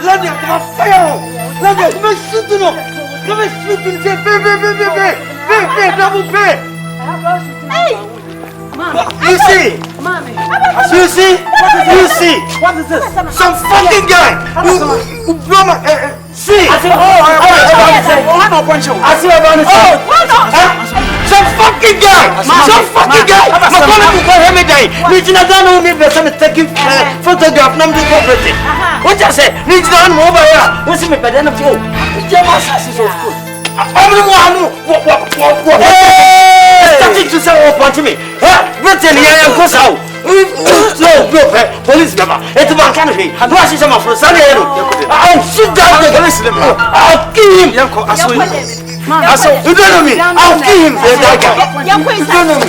Nadia, come on, fire! Nadia, come on, shoot to no! Come on, shoot to say, pay, double pay! Hey! You see? Mommy. You see? You see? What is this? Some fucking guy! You blow my... See! I said, I see about this. Some fucking guy! Some fucking guy! I'm calling you for him today. Reaching a down on me, but I'm taking photograph. I'm doing property. What I say? Reaching down over here. What's me better than you? What? Starting to say what to me. Britain here and goes out. No, police member. It's a man canopy. I'm rushing some of the Sunday. I'll sit down the police member. I'll kill him. You don't know me. I'll kill him. You don't know me.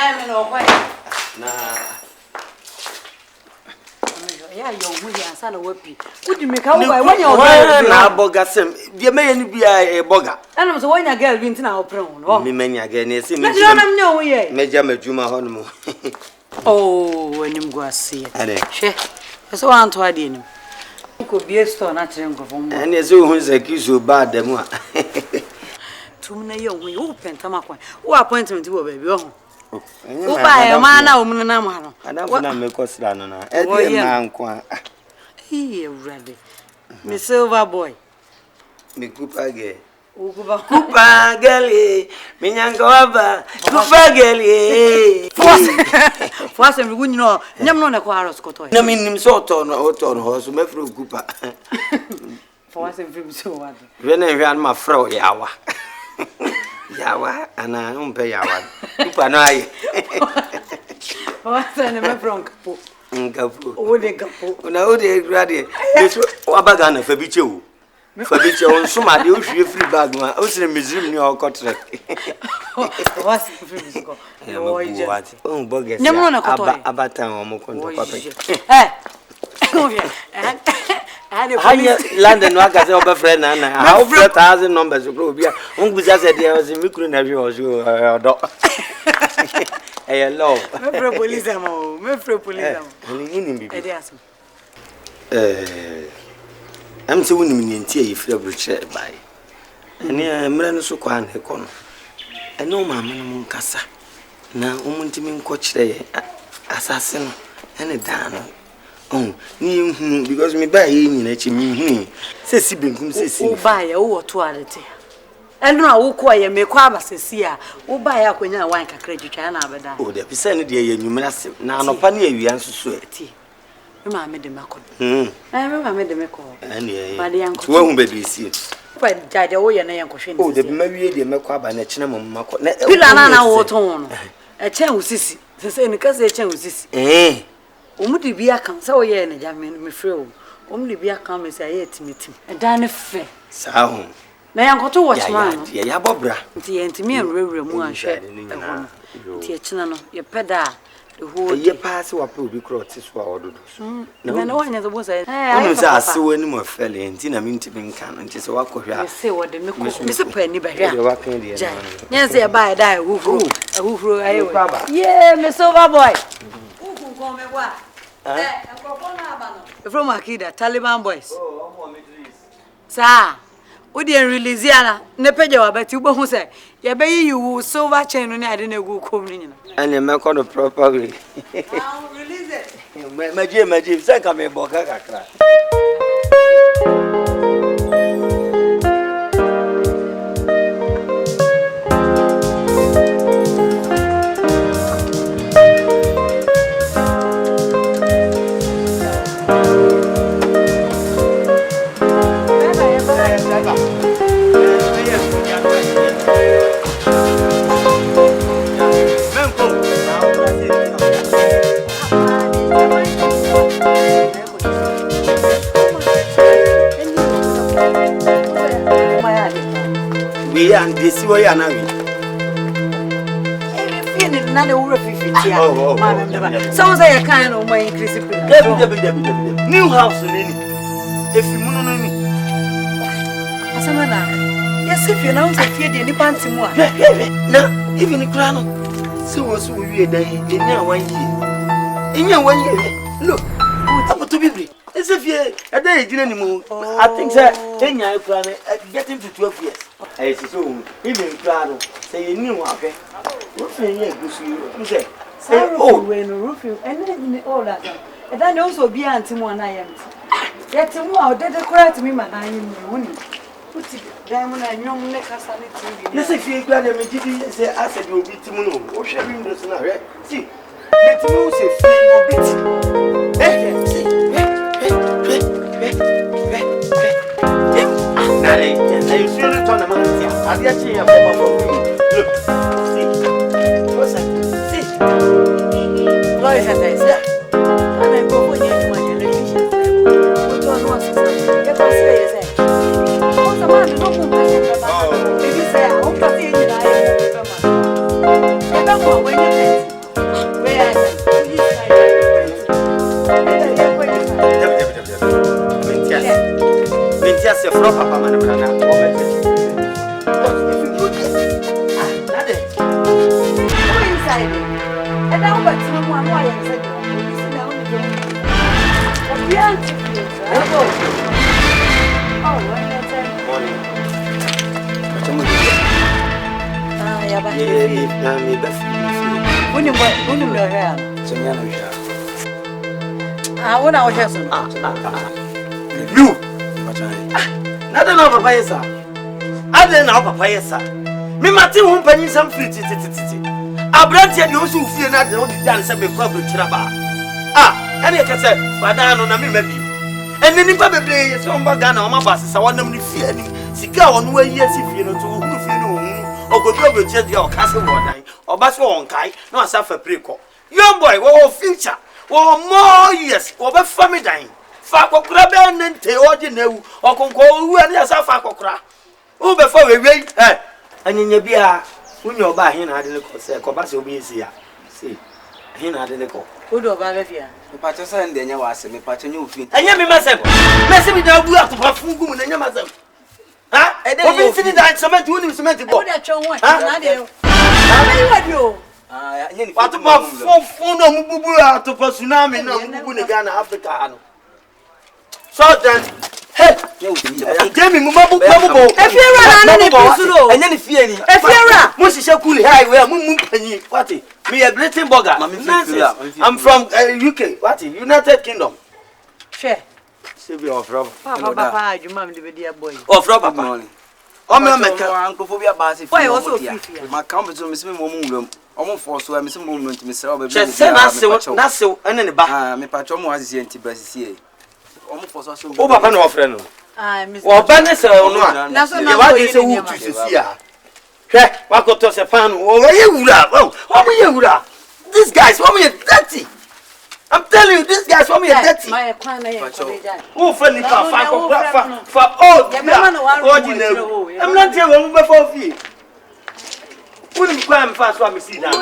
I'm in all way. Yeah, you're with your son of Whippy. Would you make out when you're now bogasem? You may be a bogger. And I'm so when a girl went in our prone. Oh, me many again. Yes, I'm no way. Major Majuma Honmo. Oh, when you go see it. She, so I'm to him. Could be a store, not to go home. And as who is accused you bad them. 2 million we open Tamaqua. What appointment to a baby? Oh, buy a man now, Munamano. I don't make us run on her. He ready. Miss Silver Boy. Me Cooper gay. Cooper Gally. Minyangoava. Cooper Gally. For we know, Namon acquires Cotoy. No mean him sort on horse, Mefro Cooper. For us and film so what? When I ran my fro yawa. Yawa, and I don't pay yawa. Cooper, no. What's the name from Capo? Oh, they Capo. No, they graduate. This Wabagana Fabicho. Fabicho, somebody who free bag. I was in a museum near our contract. What's the physical? Oh, bogus. Never on a cotton about time or more. London workers over friend and how 4,000 numbers of group. Yeah, Uncle just said there was a micro nephew or you. Hello, Metropolism, Metropolism. I'm so winning in tea if you're rich by. And near Mranosuquan, Hecon. I know my man Casa. Now, Umuntimin coach there, assassin, and a dano. Oh, because me buy in me, says Sibin, says, oh, buy a toilet. And now, who quiet me quabas says here, who buy up when I want a credit and I oh, the percent dear, you must now no penny, we answer sweaty. I made the macon. I remember I made the macon. And my young won't be seen. Quite died away and I am caution. Oh, the maybe the macquab and a chinamon macon. Pilana water. A chance is the same because a chance is. Only be a come so ye and a jamming me through. Only be a come as I ate meeting. A dine fair. Sound. May I go to watch man? Yeah, Bobra. The intimate room and share. Teaching your pedal. The whole year pass what will be crossed is for no one ever was. I was so any more fairly and Tina mean to be can and just walk over. I say what the Mr. Penny by here. Yes, I buy a die woo. Yeah, Miss Overboy. From Akida, Taliban boys. Sir, we didn't release Yana. Nepeja, but you won't say, yeah, baby, you silver chain when I didn't go coming. And you make on a proper way. I'll release it. My dear, say, come here, Boca. We and this way and I feeling none over 50. So say a kind of my increase. New house if you know me. Yes, if you know, I fear the panty more. No, even the crown. So was we a day in your 1 year. In your 1 year, look, what to be. As if you a day didn't move. I think that 10 years getting to 12 years. I so even Claro say you knew okay. Roofing you say. Oh, when roofing and then all that. And then also be anti-one I am. Yet more did the cry to me, man. I am money. Put it diamond and young neck as I need. Yes, if you glad me, say, I said you'll be Timono. Or shall we just now? See, let me say, free or bit. You should return the money. I'll get you a look, see, what's that? See, Lois has a say, and I go for you to my relationship. What do I want to say? Get us say, what's the matter? No one can say, I won't see you. I don't know when you down but someone why I said this is down me mati ho panyin sam free titi abrantie de osu fie na de o di dan se me kwa bro kira ba ene ka se fada no na me mabi ene nipa bebre ye se on ba Ghana o ma ba se wonam ni fie ni sika wonu ayi asi fie no to hu fie no hu ogodo bro kira dia o ka se wo dan o ba se won kai na asa fa preko young boy wo future wo more years wo ba family dan fa kokura be nte oje na ewu okonko wu ani asa fa kokura wo be fa we anyenya bia unyo ba hin na ade ne ko se ko ba se obi esi ya see hin na ade ne ko odo ba ga fia me pa cho say ndenya wa se me pa cho nyu ofi anya me masem mesi bi da bu atopa fungu mu na nya masem ha obi sini da cement woni cement bo odo cho won na de abi wadi o anya ni atopa fun no mu bubu atopa tsunami na mu bubu ne Ghana Africa ha no so then hey, Jamie, mumabu pamubo. Efiera na ne pisuro. Anya ni fie ni. Efiera. Mo sise kuli highway, mu panyi. What? Me a Britain burger. I'm from UK. What? United Kingdom. Share. Sebi of Rob. Papa, you mam de be boy. Of Rob papa. O me meka. Ankofobia ba se fie. Why also fie? Ma kan be so me se me mo mu omo force we me se mo mu ntimi sra o be. Se na se ene ne ba. Me pa cho mo asisi enti basisi omo force so. O papa na ofre no. Miss. O ba ne se onu a. Na so na wa de se wu tu sisi a. Hwe, wa ko to se pan o ye wura. O mo ye wura. These guys want me dirty. I'm telling you, these guys want me dirty. My kwan na ye ko be jai. Who friendly for all. I'm not here when we for fee. Wouldn't climb fast for me see that.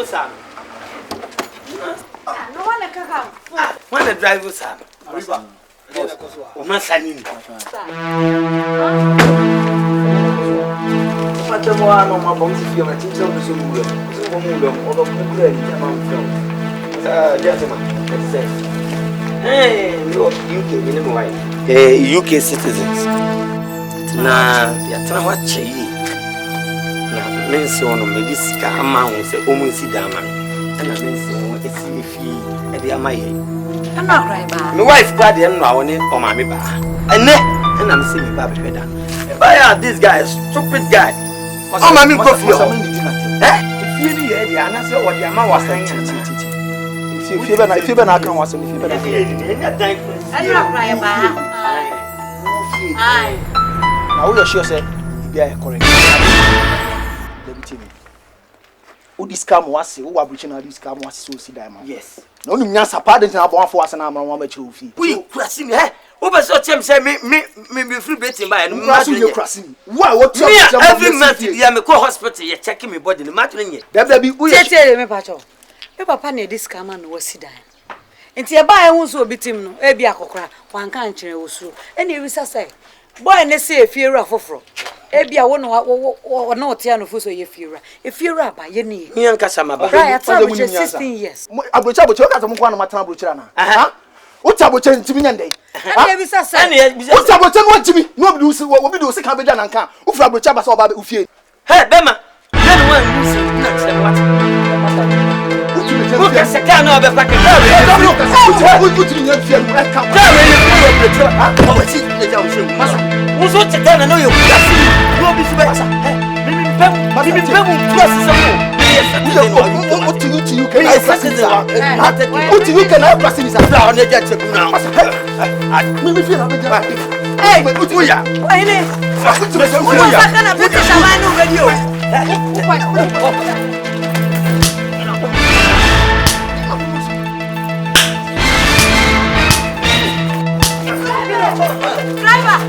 Sir. No one kaka. When the driver sir. Uma sanini. Pata mo ano ma bom si fie ma tincho so mu so mu lo o do ku kura ni ma mfo. Gentleman, it says, hey, you UK, you know why? UK citizens. Na ya tana wache yi. Na mensi ono medisika ama won se omu si dama. Na mensi ono esi efi e de ama ye. Ana cry ba. My wife glad dey no awoni o ma me ba. Ene na me se me ba be da. Buy this guy, stupid guy. Oh ma me go fi o. If you dey here na se o dey ama wasan chichi. If you na kan wasan if you be na. Ana cry ba. Ai. Now we are sure say be a correct. Let me tell you. Who this scam was who are breaching this scam was so see that man. Yes. No nya sapa de na bon for wasan na man ba chiro fi. We krasi me who be so chem say me free betting by no ma you krasi me. Why what you every month dia me call hospital you check me body no matter nye. There be who tete me pacho. Me papa na this scam man was see that. Enti e ba e hu so obitim no e bi akokora wan kan kire wo suro. E na e wisa say boy ne say efiera foforo. Ebia wo no na otia no fuso ye fiera. Efiera ba ye ni. Me an kasa ma ba. Right, 16 years. Abrocha o ka so kwa na matana abrocha na. Ha? O ta bocha ntimi nyande. Ha? E bi sa say. O ta bocha no ntimi. No obi do se kan be da na nka. O fura abrocha ba so oba be ufie. Hey, Bema. Then one use na say what? Who can say can no be pack it. O ti nya fie no e ka. Oh, what is the job say? Masa. Who so check na no you. No be so better. Me pem plus some. What do you can I press it out? What do you can I press it out? Now on the jet now. Me feel a bit. Hey, what do ya? Why ne? Who sakana put shaman no radio. Driver!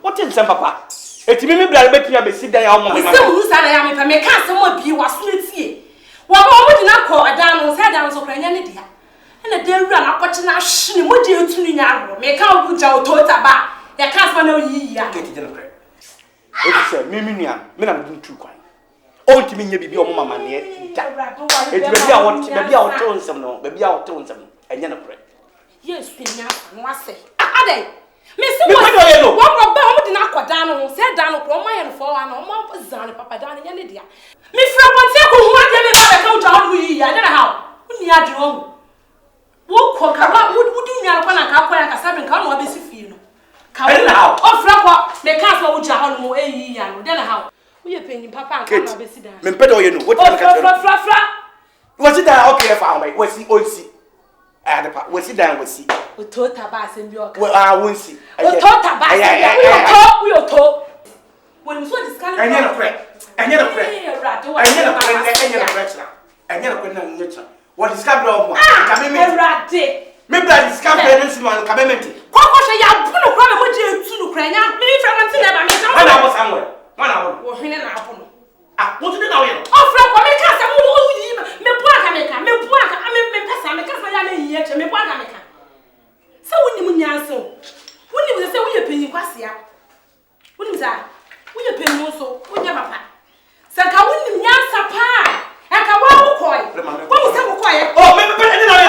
What is some papa? It's me, blood, but you have a sit down. Who's I am, can't someone be was sweet. What would not call a down, sat down so any idea. And a dear run up watching our shin, would you to Nina, make out with your tota. Ya can't know ye. It's a mimian, men are doing too quiet. Oh, to me, you be your mamma near. It's maybe I want maybe I'll tone some, no, maybe I'll tone some, and you're not bread. Yes, must say. Ade, Miss, what about the aquadano, said down upon my and for an almost Zan, Papa down in India. Miss Robert, who wanted to come down with you, I don't know how. When you are drunk. What would you know when I can't play a cabin come or be feel? Come now, oh, Flapper, the castle which are on more a year, then how? We are paying Papa and come sit down. Mempedo, you know what? Was it that okay? I found my was the old sea. Was it down with sea? We told Tabas and York. Well, I won't see. We told Tabas, we'll talk. When we saw this kind of I never pray. I never pray. I never pray. What is Cabro? Maybe I discovered parents in one community. What was a young problem with you to Ukraine? Maybe from I was somewhere. 1 hour. Or in an apple. Ah, what do you know? Oh, Frank, I make us a little me Puaca, me Puaca, I make Passa, make us my yet, me Puaca. So when you answer, when you say we are paying Quasia, when is that? We are paying also, we never pay. Saka wouldn't answer pie. I can walk quiet. What was that quiet? Oh, maybe I didn't know.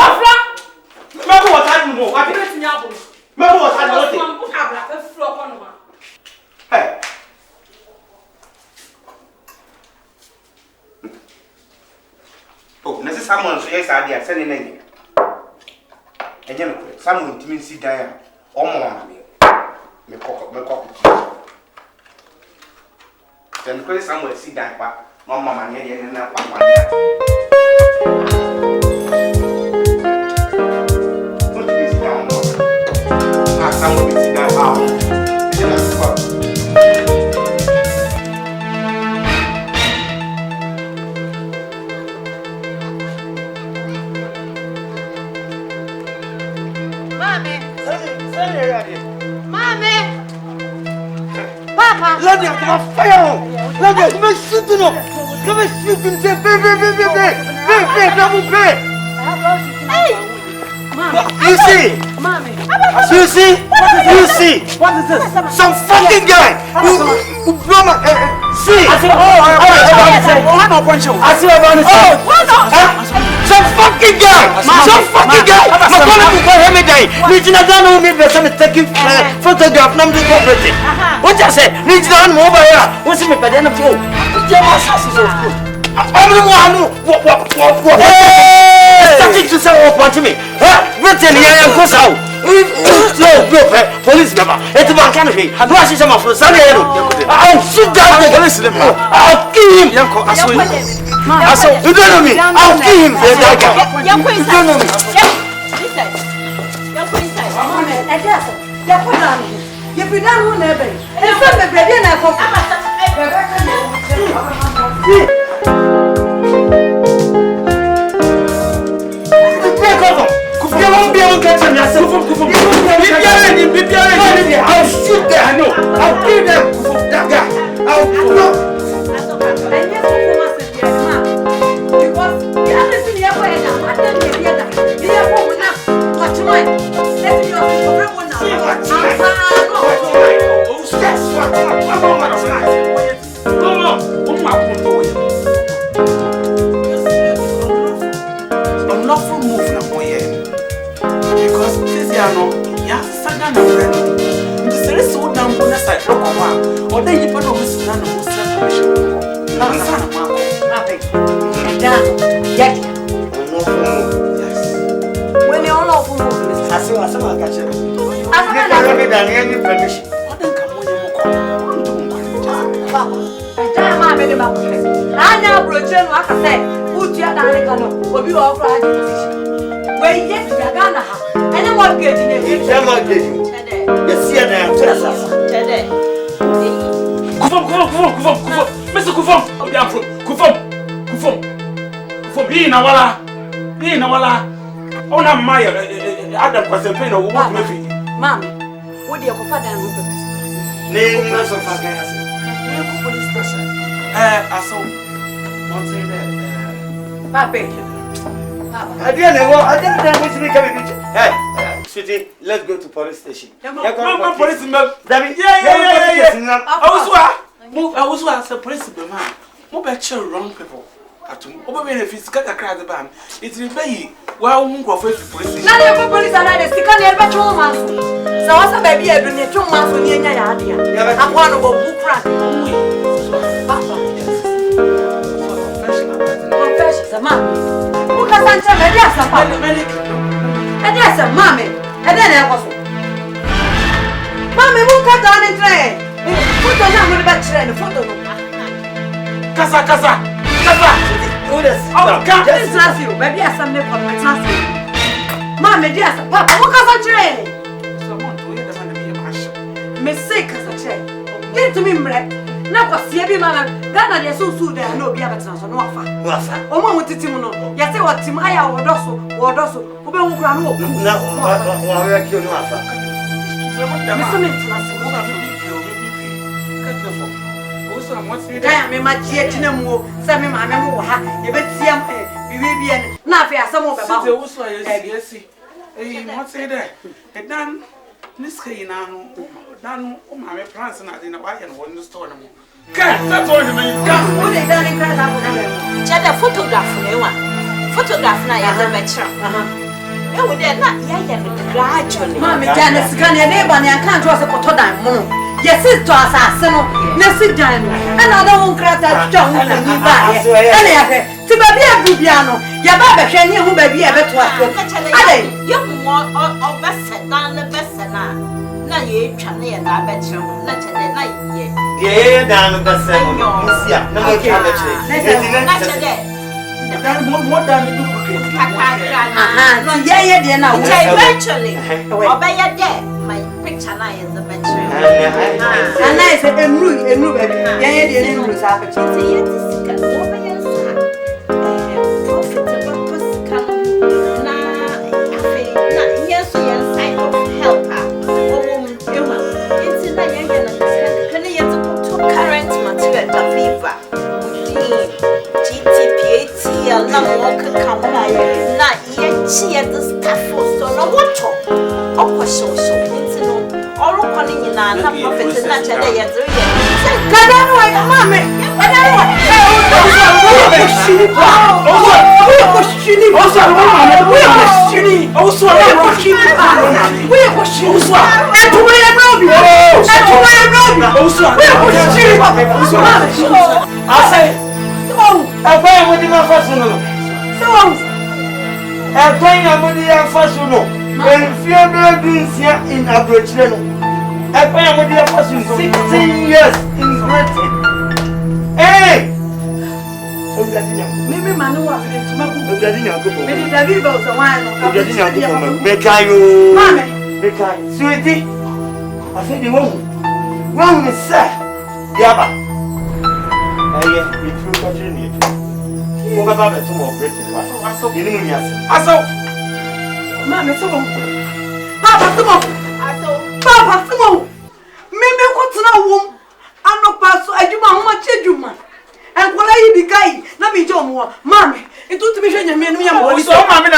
Remember what I know? What is in your album? Remember what I know? Hey. Oh, this is someone so yes, I did sending in. And you know, someone to me see Diane or more. Me cock. Then go somewhere see that back. Mama, and then one. Someone will sit down. Mommy, Papa, let me come fire. Let me come shoot you. Come shoot him. Say, you see? Mommy. You see? You see? What is this? Some fucking guy who blow my see. I see. I'm not punching. I see about it. Some fucking guy. Some fucking guy. My father will call him a day. Regina don't know me, but I'm taking photograph. I'm doing property. What I say? Regina I'm over here. What's me? But then I'm going. I'm the one who what? Starting to say what to me. Britain, I am close out. Police member. It's my country. I'm rushing some of the Sunday. I'll sit down and listen. I'll kill him. I saw you don't know me. I'll kill him. You don't know me. I'll shoot them. I know. I'll kill them. That guy. I'll block. Unlawful move na moye because this year no ya saga na friend nti sere so dan bo na side rock wa o dan yipa no musu na no musu na sa na ma ko da yaki yes when you all of move asema ka chere asema na da ni any permission o dan ka mo ni mo ko ntu mo ko ma me de ma ko anya broche no aka say Put your darling, will be all right. Wait, yes, you're gonna have. And I'm not getting it. Yes, yeah, Mr. Kufum, on a Maya, Adam was a pain of what maybe. Ma'am, what do you offer than name us of our police station? I saw one thing there. Papa. I didn't know what to become a picture. Hey, sweetie, let's go to police station. Police, David, yeah. I was a principal man. More better wrong people. Over if it's got a crowd of band, it's in Bay. Well, won't go for police. Now, the police are not a stick on the 2 months. So, what's a baby? I bring 2 months for the idea. I'm one of a book run. Confessions, a man. Who can answer my death? And yes, a mammy. And then I was. Mammy, who cut down and train? Put on the back train, photo. Casa. Can't trust you, baby. I some name for my translate. Mammy, dear, Papa, who can I train? Someone to hear the man be a mash. Mistake as a train. Get to me, Brett. Now, what's the baby man? Ghana, they're so soon there, no, be a better no offer. Oh, Mamma, with Timono. Yes, I want Tim, I or Dosso, who will run over. Now, I kill you. Me my dear Tinamo, Sammy, my memoir, you bet see him, Vivian, nothing as some of the also, yes, what's that? And then, Miss Kaynano, done my plans and I didn't buy and one store. That's all you mean. What they done in Canada? Check the photograph for me one. Photograph now, as a veteran. Oh, they're not yet gradually. Mammy, Janice, can your neighbor and can't draw a photo down moon. Yes, it's to us, let's sit down. And I don't crack that strong and you buy it. To baby a Bubiano, your baby can you baby ever to us. You want all best down the best now. Now you try and I bet you not a night yet. Yeah, down the same. Yeah, no, more than the duplicate. Yeah, dear, now eventually, obey your dead. My picture now is the veteran. And I said, and Ruby, yeah, dear, who's happened to see it. Profitable person come now. Yes, side of helper. Oh, it's in the young can you to current material of fever? GTPAT, a long walk come not yet cheer the staff for so no water. Oh, so it's no. All calling in a profit and not a day at 3 years. God, Mammy, in ABRAB0. I am with 16 years in Britain. Hey! Maybe Manua, maybe David was the one. Bekayo. Mammy, Bekayo. Sweetie, I said the woman. Wrong is sir. Yaba. It's true country. What about the two of Britain? I saw you. I saw. Mammy, Papa, come on. Papa, come on. Maybe what's now, womb? I'm not past. I do my much eduman. And when I be guy, let me jump more. Mammy, it took me to me and me. I'm so mammy.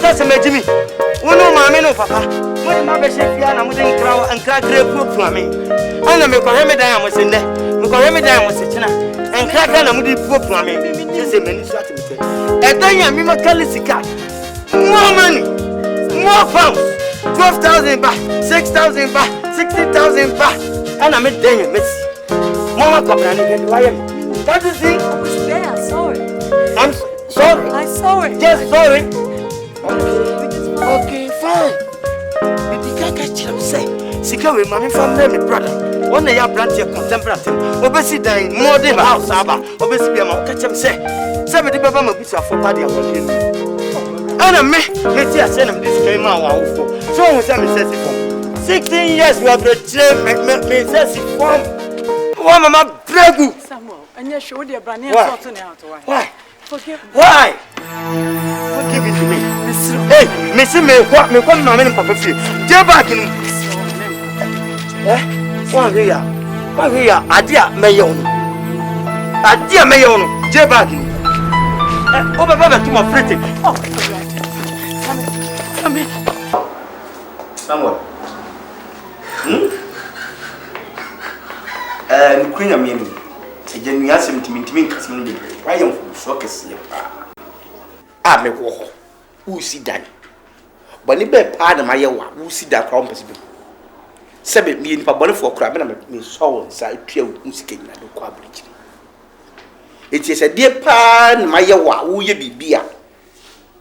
kasa me Jimmy. Wono maame no papa. Mo de ma be she fia na mo de nkra pu ame. Ana me ko heme dan am se nne. Me ko heme dan am se kina. Nkra na mo de pu ame. Se me ni so atemete. E dan ya mi makali sika. More money. More pounds. 12,000 baht, 6,000 baht, 60,000 baht. Ana me dan ya mesi. Mama comprende que why am. That is it. I was there, I saw it. I'm sorry. I saw it. Just sorry. Okay, fine. If you can't catch him, say, Sika with my family, my brother. One day I brought you contemporary. Obviously, dying more than house, Abba. Obviously, I'm catch him, say, 70 Baba Mabisa for party of him. And I met you send him this came out. So, I'm saying, 16 years we have betrayed me, says it from one of my bregu. Samuel, and you showed your brand new sorting out. Why? Forgive me. Why? Forgive it to me. Hey, Missy, me come now, and Papa Free. Dear back in. Eh? One here, Adia Mayon. Adia Mayon, dear back in. Oh, Baba, to my pretty. Oh, come here. Samuel. Queen of me. A genuine sentiment, Casimir. Why am I so asleep? I may walk. Who see that? But if I pardon my yawa, who see that compass? 7 million for bonnet for crab and me so inside pure music in the quabridge. It is a dear pan, my yawa, who ye be beer.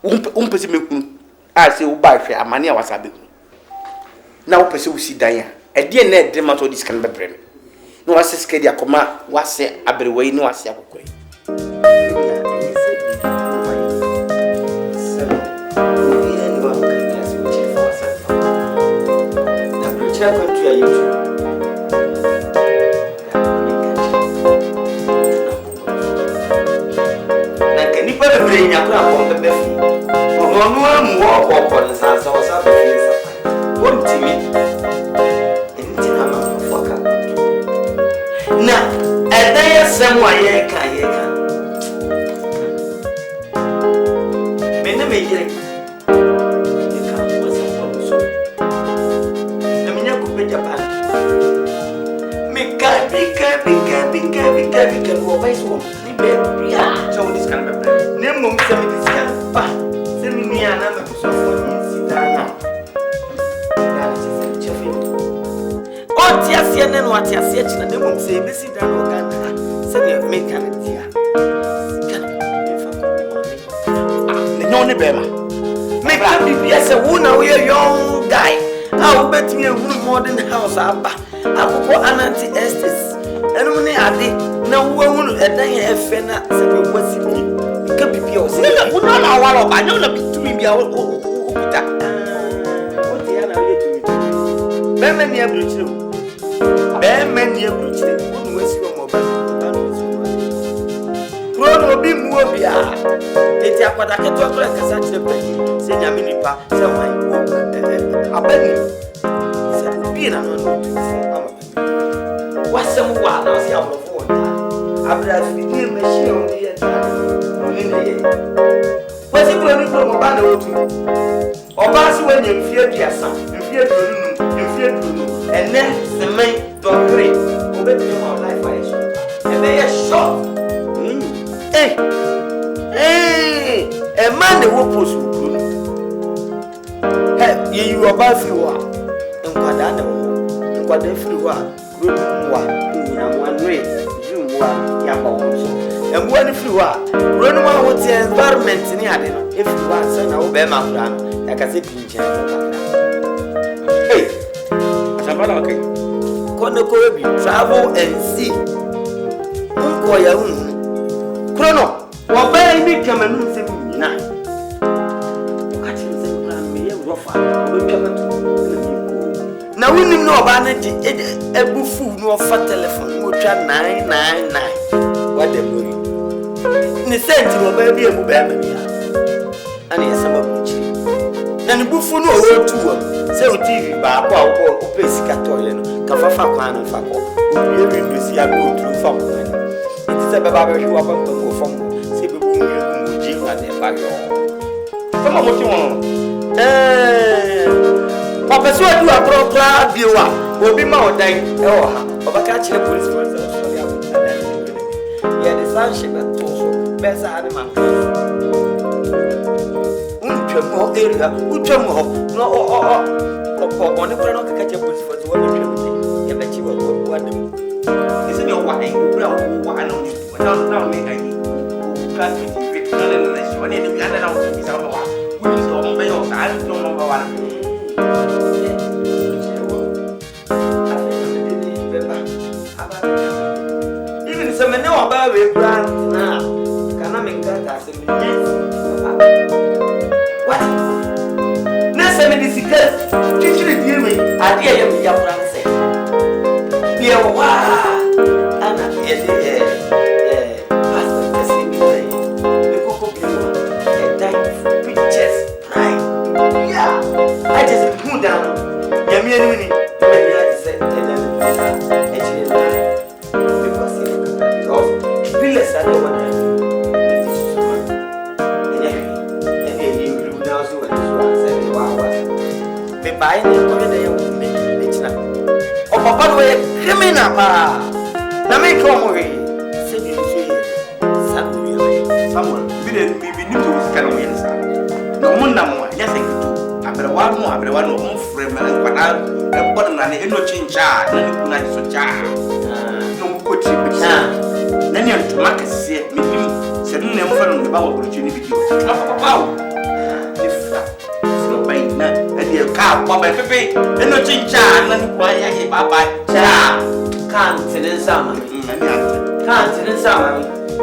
Umpessimu, I say, buy fair money was a bit. Now, pursue see Diane. A dear net demato this can be brim. No, I say, Scadia, comma, was say, ABRAB0 no, I say, travel and see. Chrono, what by me come and say, now we know about it. A buffoo no fat telephone, which are 999. What the boy? In the sense of baby and baby, and yes, I'm a bitch. Then the buffoo no road to say TV, Baba or Pescatoyan, Cafafa, and Faco. We will see a good through from it is a baby who are going to go from Sibu and the Bagger. Come on, what you want? Papa so do abro kra biwa obi ma odan e wo ha obaka kire police force so ya wo ya the sanship to so besa ade man unchemo area unchemo no on kra no kaka kire police force wo be ya be chi wo ade isi ni o wa en kra wo ana no me ga yi class with the no so ni ni ana na wo bi sa wa wo ni so mo be yo sa no mo ba wa even some men know about we brand now. Can I make that as a what? Next time this is good. Teach you deal with idea you have brand say. Yeah, wow. Anna, pastor just see me play. The coco people, that pictures, right? Yeah, I just put down. Yeah, me and Winnie. Buying it for the oh, papa, we're criminal. Now, make come away. Someone, we didn't be new to kind of wins. No one, yes, I do. After a while more, after one more frame, and but I'll bottom and no change. No good. Then you have to mark a set, maybe sending them from the power opportunity. And your car, Papa Pepe, and no chincha, and quiet, Papa. Can't sit in summer. Can't sit in summer.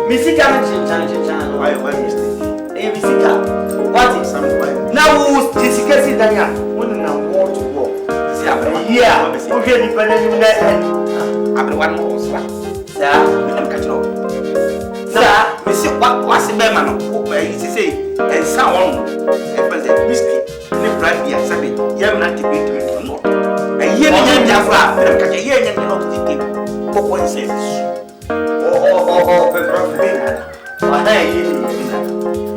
Missy Chincha, why is this? ABC, what is some way? Now, who's this? Dania, wouldn't know what to walk. Yeah, okay, depending on that. Everyone knows that. Sir, I'm catching up. Sir, Missy, what's the man who may say, and someone, and whiskey. Brand ya sabe ya na debate me no aye ni ya fra ka je ye nya no debate ko ko se be problem wa na ye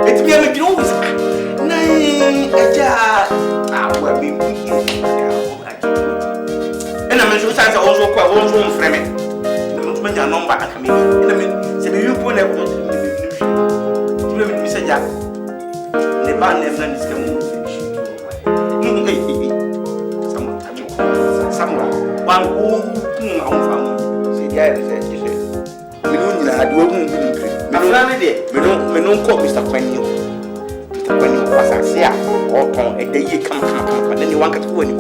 it be me do wis na aja awa be mi ya ena me so sansa onzo kwa onzo mfreme me mo nya number aka me ena me se be yupo na ko me se ja ne ba ne na diskamu someone one who see there is we don't Mr. Kwanyo was here or a day come then you want to go and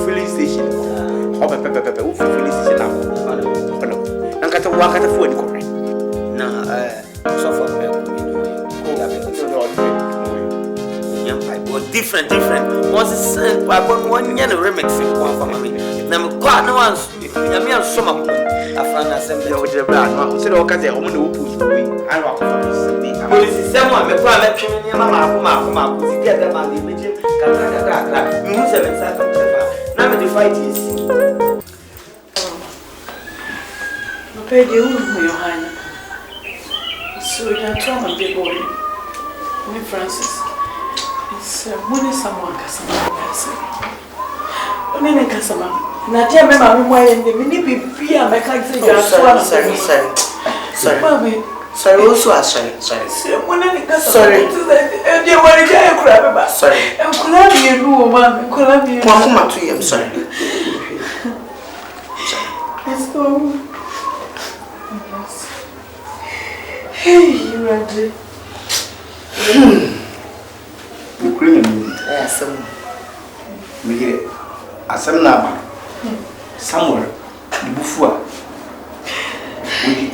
filling station of a pepper filling station and got a walk at the phone correct now so far different once I one year remix one for me now God no one I mean some of after assembly with the brand so the occasion I'm going to push away I walk for police someone me kwa me twin ni mama pusi get them and the meeting kaka you know 7 seconds now me the fight is okay you your hand so you trauma the boy me Francis Mune someone kasama kasi. Onene kasama. Na tia me ma mo yende me ni bibia me ka say you sorry. Mami. Sorry also sorry. Onene kasama. Sorry. E dey worry ja e kura be ba. Sorry. E kura bi enu o mami, kura bi. Kwa kuma tu yam sorry. Let's go. Yes. Hey, you ready? Asam na ba Samuel the bufua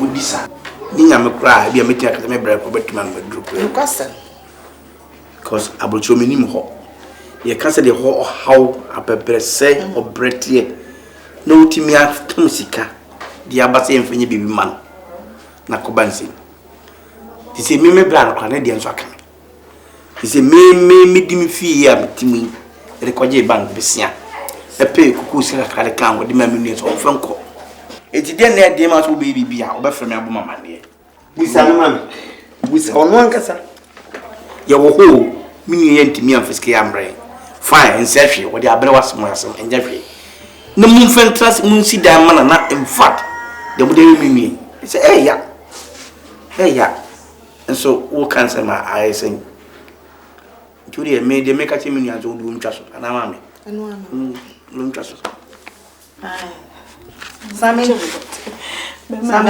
odisa ni nya me kra bia me tia ka me bra ko betuma me duro ko kwasa because abrocho menim ho ye ka se de ho how apeprese obretie na utimi atum sika di abase mfenye bibi man na ko bansi ti se me bra na kra na di enso aka ti se me di me fi ya mitimi rekoje bank besia e pay kuku sika kra kan wo di ma menu so ofenko eti de na de ma so baby bia obefre me aboma mane bisa no mami bisa ono ankasa ye wo ho mini ye ntimi amfiske ambre fine nsehwe wo de abre wasem enje hwe na mun fentras mun si dan mana na in fact de mo de mimi say hey ya and so wo cancel my eyes and Judy me de make a chimney as old room trust and I'm room trust. Sammy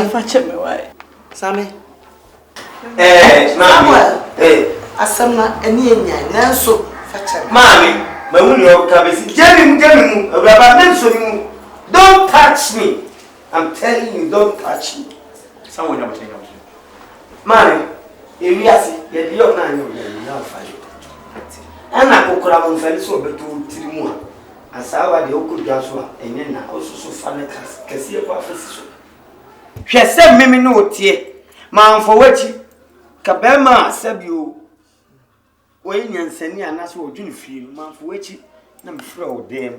fetch me why. Sammy Samuel asamna eni enya nanso fetch Mommy my window cabisi jemi rubber men so you don't touch me. I'm telling you, don't touch me. Someone never take up. Mommy if you see the young man you know fight. Ana kokora mo mfani so beto tirimu a asawa de okudwa so a enye na osusu fa ne kase kwa afesi so hwese meme no otie manfo wachi ka bema sabio we nyansani anaso odwune fie manfo wachi na mfra odem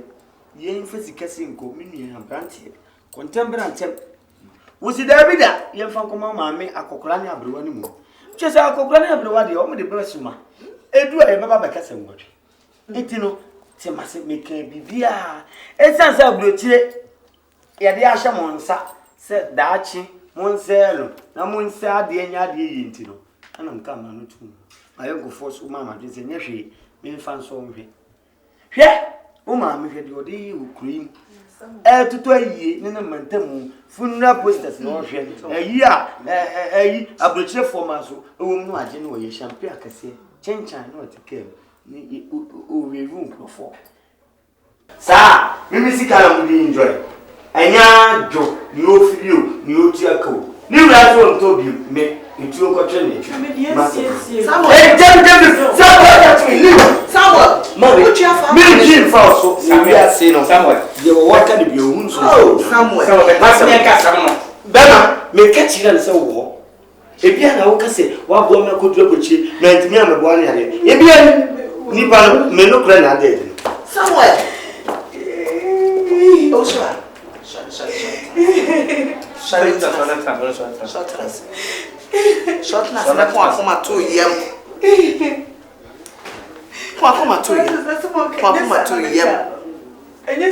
ye mfesi kase nko menu abrantie contemporantem wosi davida ye mfa nkoma maame akokora ne abrewa ne mu chese akokora ne abrewa de o me de bresuma edu aye baba bakasa ngwatwe etino te mase meka bibia esanse abrochire ye de ahye monsa se daachi monselo na monse ade enya ade yintino ana mka ma no tu ayo go force o mama de se nyehwe me mfa nso nhwe hwe o mama hwe de odi ukurim tutu ayi ne na mantamu funeral posters no hwe ayi ayi abrochire forma so ewom no age ne wo ye champagne akase chenchan no tikem ni o revu nkrofo sa mimi sika mu di enjoy anya jo ni o filio ni o ti aka o ni wura so nto bi me etu o kotwe ne Samuel Samuel me jin fa so Samuel say no Samuel ye wo waka de bi ohun so Samuel me ka Samuel bema me ka chira se wo ebia na wo kase wa bo me koduro bochi na ntimi amebo ane ade ebia nipa me no kra na ade Samuel Osha Shortness na kwa kuma to yem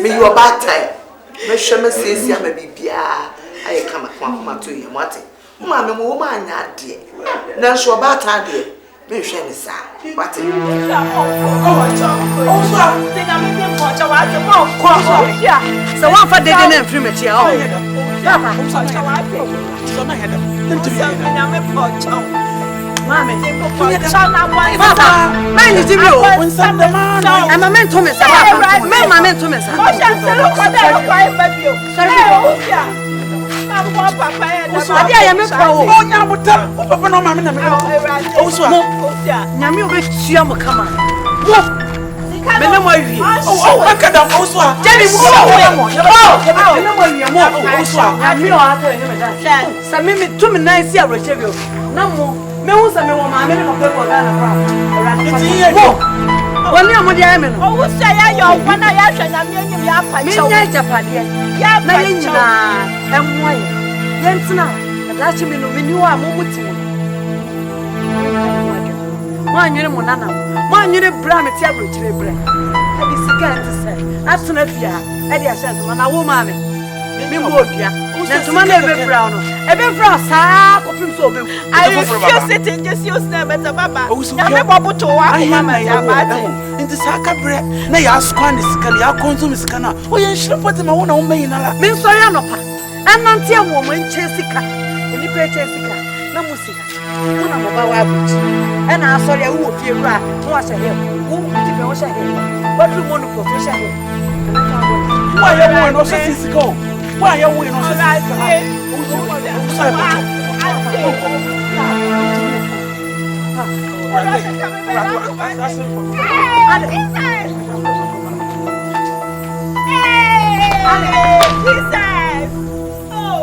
me your bad time me sheme sesi ama bibia aye kama kwa kuma to yem wate ma me mo ma anya ade na so bad time de me hwe ni sa wate so one for dede na mfiri mechi a Mami, man, you do I'm a man to miss. I'm a man to miss. Me who say me want my many people when you am there me no who say ya when I hwe na me ya pa che me nya japade ya na nyina emwoye yentina da chi me no me ni wa mo muti mo anwere mo nana mo anwere bra me ti abrochire bra e bi sika enti se atuna fia e de ahye na wo ma me mo odua na tuma na ebe bra no ebe bra saa kopim so obe I feel sitting just use na beta baba ya me bobo to wa ko mama ya bati nti saka bre na ya skwa ne sika ya consume sika na o ye nhire pote ma wona wo mayi na la me so ya no pa anante wo mo nche sika ni pe che sika na mo sika mo na mo ba wa buti e na asori wo fie bra mo wa hye wo ti be wo hye badru mo no profession he wa ye wo no so sika o wa ye wo no so sika Jesus! Oh,